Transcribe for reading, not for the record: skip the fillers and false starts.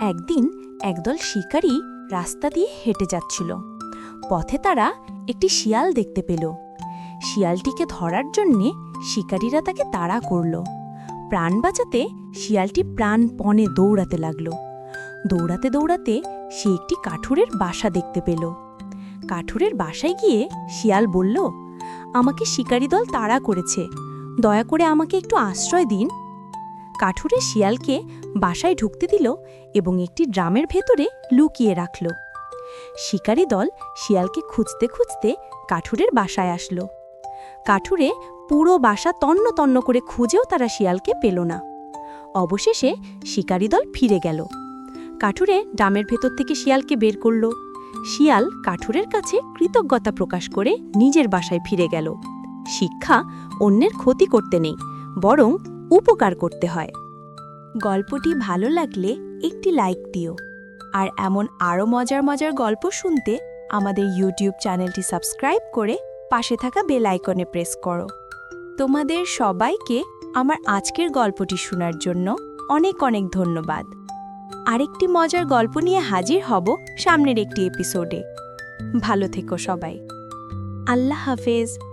একদিন একদল শিকারী রাস্তা দিয়ে হেঁটে যাচ্ছিল। পথে তারা একটি শিয়াল দেখতে পেল। শিয়ালটিকে ধরার জন্যে শিকারীরা তাকে তাড়া করল। প্রাণ বাঁচাতে শিয়ালটি প্রাণপণে দৌড়াতে লাগল। দৌড়াতে দৌড়াতে সে একটি কাঠুরের বাসা দেখতে পেল। কাঠুরের বাসায় গিয়ে শিয়াল বলল, আমাকে শিকারী দল তাড়া করেছে, দয়া করে আমাকে একটু আশ্রয় দিন। কাঠুরে শিয়ালকে বাসায় ঢুকতে দিল এবং একটি ড্রামের ভেতরে লুকিয়ে রাখল। শিকারী দল শিয়ালকে খুঁজতে খুঁজতে কাঠুরের বাসায় আসলো। কাঠুরে পুরো বাসা তন্ন তন্ন করে খুঁজেও তারা শিয়ালকে পেল না। অবশেষে শিকারী দল ফিরে গেল। কাঠুরে ড্রামের ভেতর থেকে শিয়ালকে বের করল। শিয়াল কাঠুরের কাছে কৃতজ্ঞতা প্রকাশ করে নিজের বাসায় ফিরে গেল। শিক্ষা, অন্যের ক্ষতি করতে নেই, বরং উপকার করতে হয়। গল্পটি ভালো লাগলে একটি লাইক দিও। আর এমন আরও মজার মজার গল্প শুনতে আমাদের ইউটিউব চ্যানেলটি সাবস্ক্রাইব করে পাশে থাকা বেল আইকনে প্রেস করো। তোমাদের সবাইকে আমার আজকের গল্পটি শোনার জন্য অনেক অনেক ধন্যবাদ। আরেকটি মজার গল্প নিয়ে হাজির হব সামনের একটি এপিসোডে। ভালো থেকো সবাই। আল্লাহ হাফেজ।